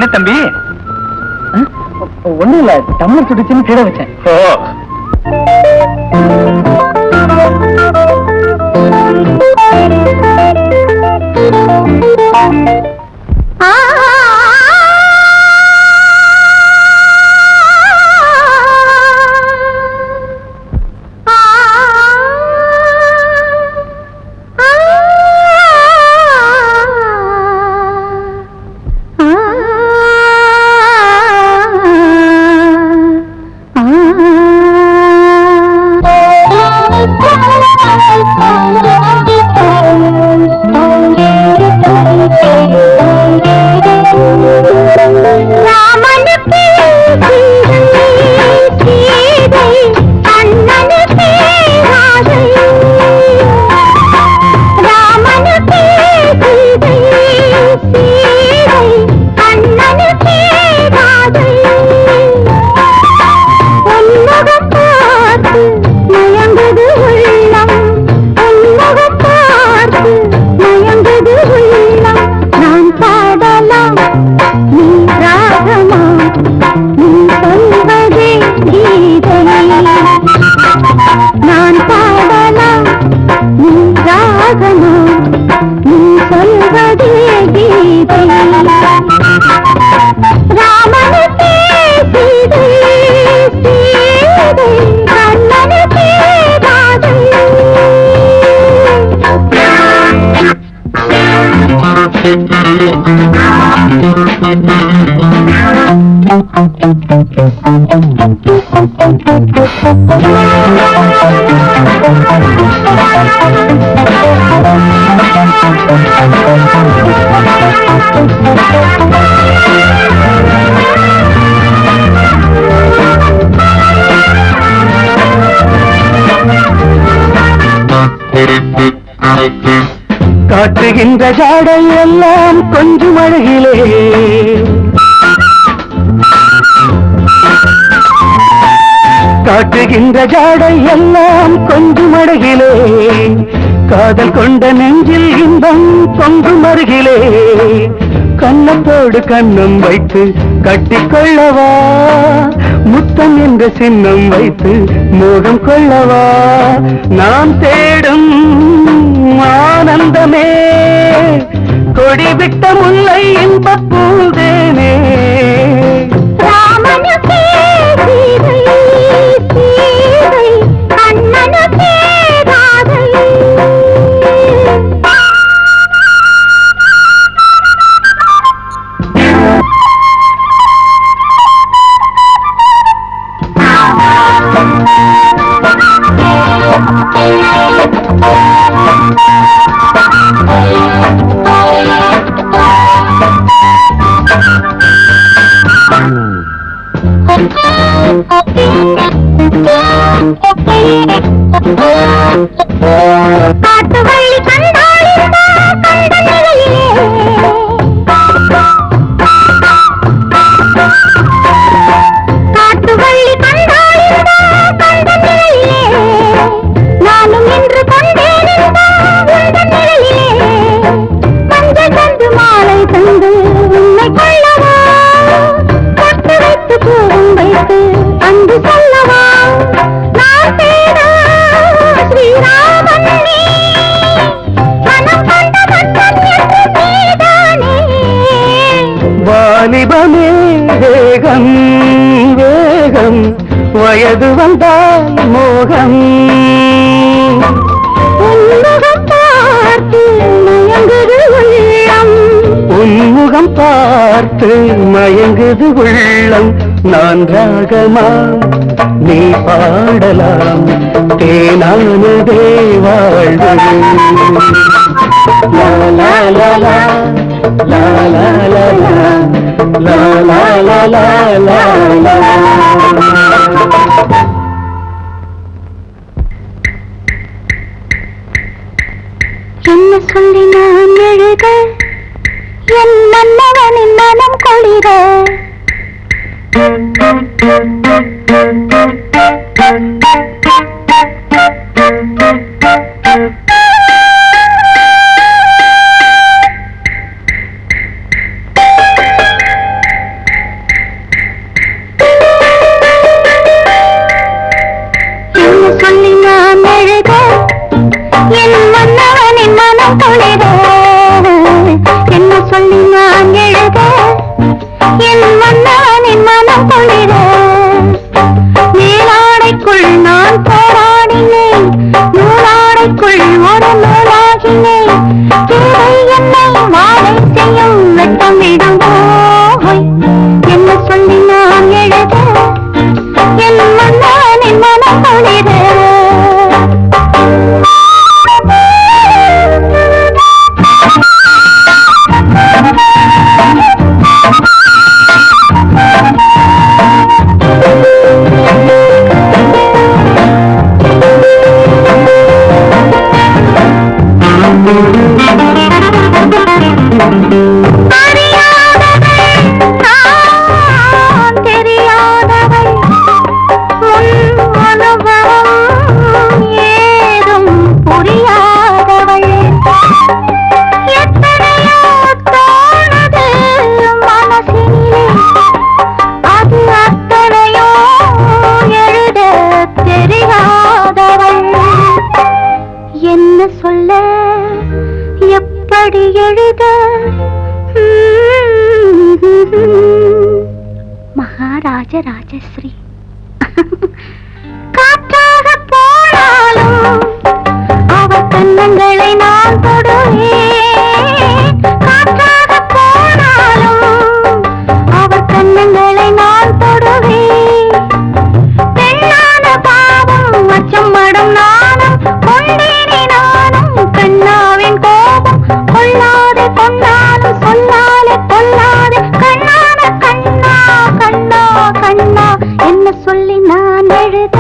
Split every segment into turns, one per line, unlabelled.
என்ன தம்பி?
ஒண்ணும் இல்ல, டம்ளர் சுட்டுச்சுன்னு கீழே வச்சேன்.
ஓ,
காட்டுகின்ற ஜாடை எல்லாம் கொஞ்சம் அழகிலே, காட்டுகின்ற ஜாடை எல்லாம் கொஞ்சம் அழகிலே, காதல் கொண்ட நெஞ்சில் இன்பம் பொங்கும் அருகிலே, கண்ணத்தோடு கண்ணம் வைத்து கட்டிக்கொள்ளவா, முத்தம் என்ற சின்னம் வைத்து மோகம் கொள்ளவா, நாம் தேடும் ஆனந்தமே கொடிவிட்ட முல்லை இன்பப் பூந்தேனே. வாலிபமே வேகம் வேகம், வயது வந்தால் மோகம், உன்முகம் பார்த்து மயங்குது உள்ளம், உன்முகம் பார்த்து மயங்குது உள்ளம். நான் ராகமா நீ பாடலாம், தேனானதே வாழ்வு. லா லா லா லா லா லா லா லா லா லா லா லா.
என்ன சொல்லி நான் எழுத, என் மன்னவனின் மனம் கொளிர, ராஜராஜஸ்ரீ. காற்றாக போனாலும் அவர் கன்னங்களை நான் தொடுவேன். காற்றாக போனாலும் அவர் கன்னங்களை நான் தொடுவேன். பெண்ணான பாவம் அச்சம் மடம் நானும் கொண்டேனே நானும். கண்ணாவின் கோபம் கொள்ளாதே கொண்டாலும் சொல்லாலே கொள்ளாதே. கண்ணான கண்ணா கண்ணா கண்ணா என்ன சொல்லி நான் எழுத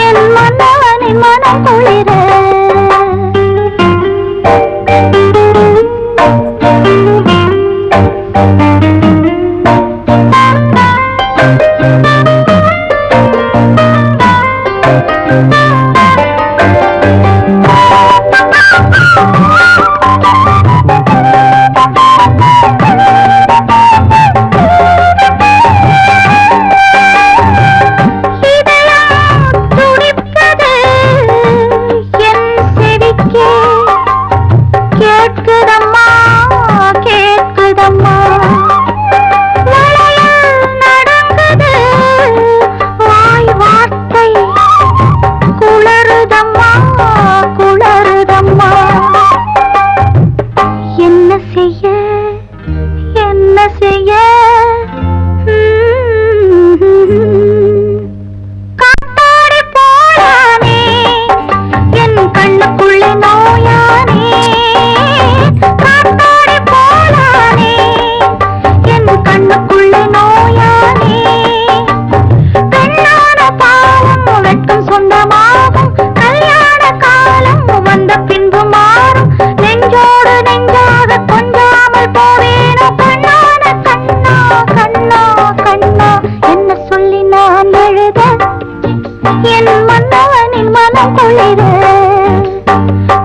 என் மன்னவனின் மனம் குளிர.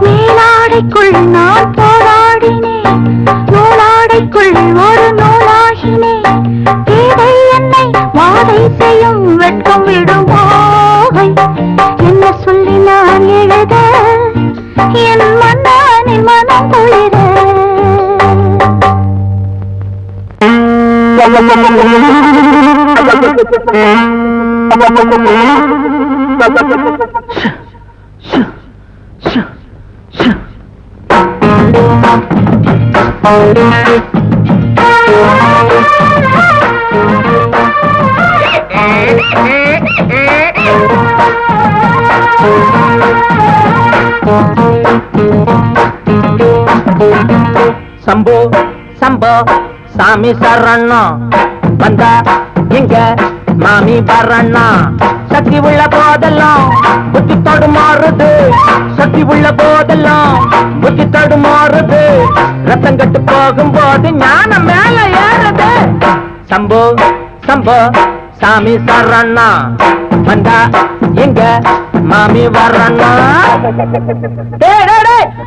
மேலாடைக்குள் நான் போராடினேன், நூலாடைக்குள் ஒரு நூலாகினேன். தேவை என்னை வாதை செய்யும் வெட்கம் விடும் போகை. என்ன சொல்லி நான் எழுத என் மன்னனின் மனம் குளிர.
சம்போ சம்போ சாமி சரணா வந்தா எங்க மாமி வரண்ணா. சக்தி உள்ள போதெல்லாம் புத்தி தடுமாறுது, சக்தி உள்ள போதெல்லாம் புத்தி தடுமாறுது. ரத்தம் கட்டு போகும்போது ஞானம் மேல ஏறுது. சம்போ சம்போ சாமி சரணா வந்தா எங்க மாமி வரண்ணா.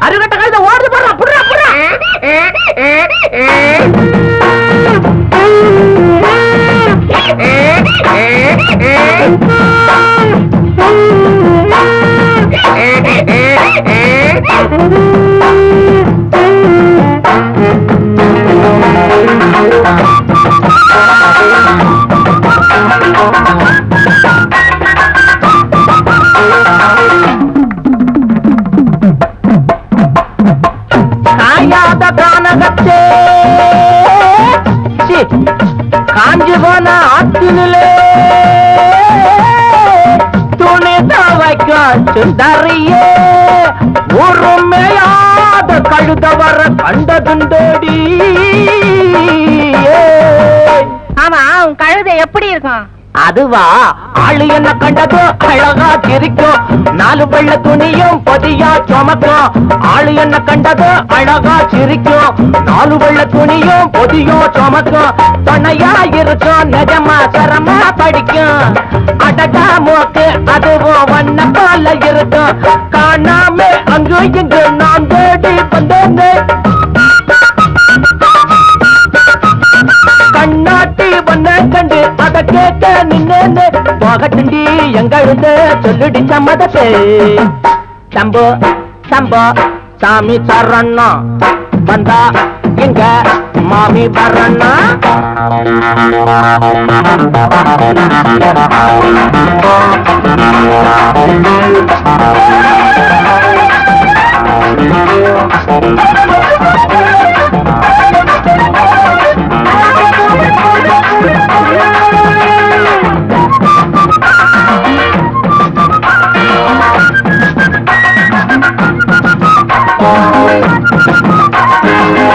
அருகட்ட கழுத ஓடுது போடுறா புடுறா புடுறா. காயாத கானகத்தே காஞ்சி போன ஆற்றினிலே துணி துவைக்க சுந்தரியே. உருமையாத கழுத வர கண்டதுண்டோடி.
ஆமா, உன் கழுதை எப்படி இருக்கும்?
அதுவா, ஆளு என்ன கண்டதோ அழகா சிரிக்கும். 4 வெள்ள துணியும் பொதியா சுமக்கும். ஆளு என்ன கண்டதோ அழகா சிரிக்கும். 4 வெள்ள துணியும் பொதியும் சுமக்கும். துணையா இருக்கும் நிஜமா சரமா படிக்கும். அடடா மூக்கு அதுவும் வண்ண போல இருக்கும். காணாம அங்கு இங்கு நான் தேடி வந்தேன். கண்ணாட்டி வண்ண கண்டு அத கேட்க நின்னேன்னு போகட்டுண்டி எங்கழுந்து சொல்லுடி சம்மதத்தை. சம்போ சம்போ சாமி சரணா வந்தா எங்க மாமி வரண்ணா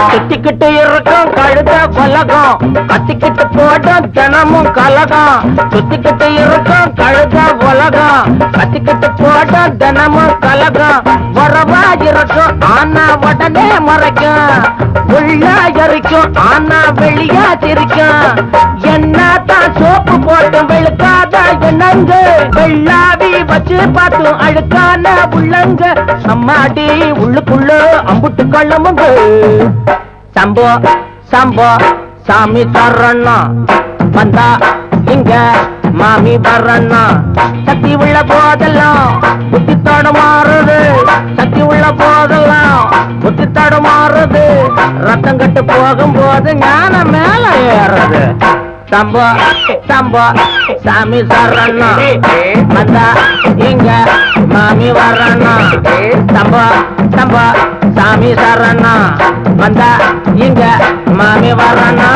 சுத்திக்கிட்டு இருக்கும் கழுத பலகம் கத்திக்கிட்டு போடும் தினமும் கலகம் சுத்திக்கிட்டு இருக்கும் கழுத உலகம் கத்திக்கிட்டு போடும் தினமும் கலகம் வரவா இருக்கும் ஆனா உடனே மறைக்கும் உள்ளா எரிக்கும் ஆனா வெளியா சிரிக்கும் என்னத்தான் சோப்பு போட்டு வெளுக்காத என்னங்க வெள்ளாவி வச்சு பார்த்தும் அழுக்கான உள்ளங்க அம்மாடி உள்ளுக்குள்ள அம்புட்டு கள்ளமுங்க சம்போ சம்போ சாமி தரண்ணா வந்தா இங்க மாமி வரண்ணா சக்தி உள்ள போதெல்லாம் புத்தி தடுமாறுது சக்தி உள்ள போதெல்லாம் புத்தி தடுமாறுது ரத்தம் கட்டு போகும்போது ஞானம் மேல ஏறுது சம்போ சம்போ சாமி சரணா வந்தா இங்க மாமி வரண்ணா சம்போ சம்போ சாமி சரணா வந்தா இங்க மாமி வரண்ணா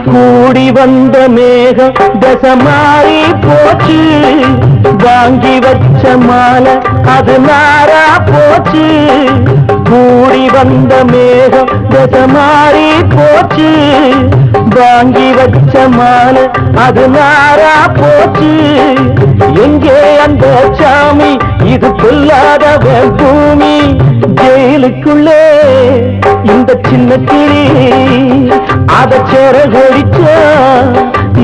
கூடி வந்த மேகம் தசை மாறி போச்சு வாங்கி வச்ச மாலை அது நாரா போச்சு கூடி வந்த மேகம் தசை மாறி போச்சு வாங்கி வச்ச மாலை அது நாரா போச்சு எங்கே அந்த சாமி இது கொல்லாதவன் பூமி ஜெயிலுக்குள்ளே இந்த சின்ன கிளி அத சிறகடிச்சா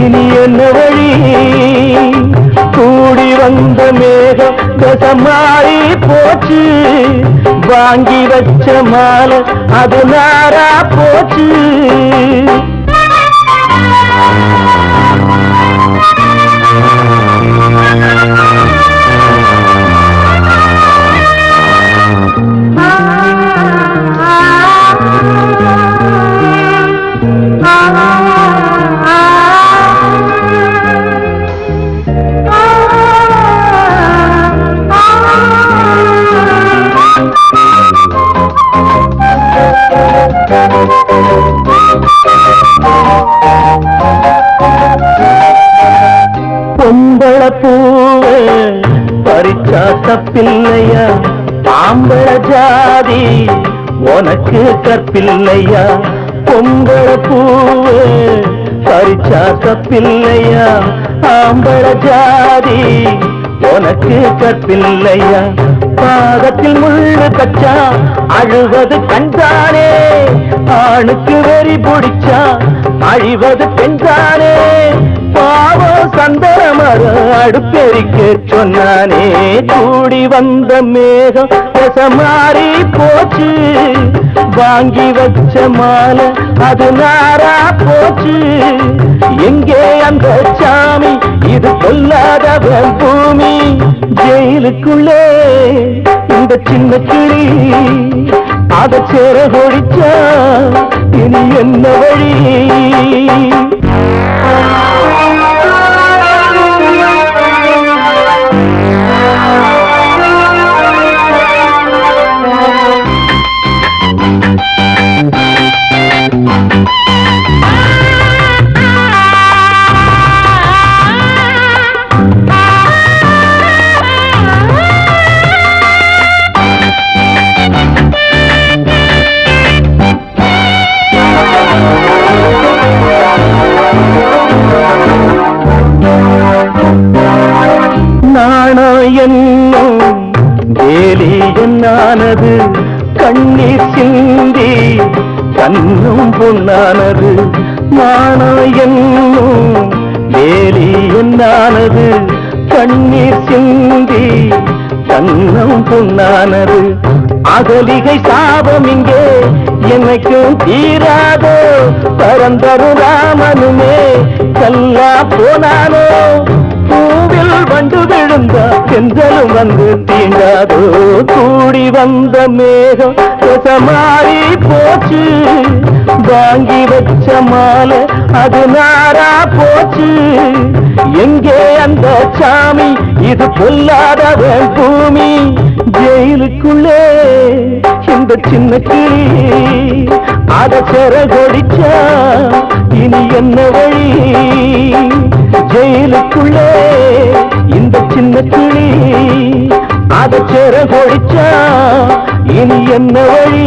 இனி என்ன வழி கூடி வந்த மேகம் தசை மாறி போச்சு வாங்கி வச்ச மாலை அது நாரா போச்சு பொம்பள பூவே பறிச்சா தப்பில்லையா ஆம்பள ஜாதி உனக்கு கற்பில்லையா பொம்பள பூவே பறிச்சா தப்பில்லையா ஆம்பள ஜாதி உனக்கு கற்பில்லையா பாதத்தில் முள்ளு கச்சா அழுவது கண்தானே ஆணுக்கு வெறி பிடிச்சா அழிவது பெண்தானே பாவம் சந்தனமர அடுப்பெரிக்க சொன்னானே கூடி வந்த மேகம் தசை மாறி போச்சு வாங்கி வச்ச மாலை அது நாரா போச்சு எங்கே அந்த சாமி இது கொல்லாதவன் பூமி ஜெயிலுக்குள்ளே இந்த சின்ன கிளி அத சேர ஒழிச்சா இனி என்ன வழி என்னும் வேலி என்னானது கண்ணீர் சிந்தி கண்ணும் பொன்னானது நாணம் என்னும் வேலி என்னானது கண்ணீர் சிந்தி கண்ணும் பொன்னானது அகலிகை சாபம் இங்கே என்னைக்கும் தீராதோ பரந்தரும் ராமனுமே கல்லா போனானோ பூவில் வண்டு விழுந்தா செஞ்சலும் வந்து தீண்டாதோ கூடி வந்த மேகம் மாறி போச்சு வாங்கி வச்ச மாலை அது நாரா போச்சு எங்கே அந்த சாமி இது பொல்லாதவன் பூமி ஜெயிலுக்குள்ளே இந்த சின்ன கிளி அத செரகொடிச்சா இனி என்ன வழி ஜெயிலுக்குள்ளே இந்த சின்ன கிளி அத செரகொடிச்சா இனி என்ன வழி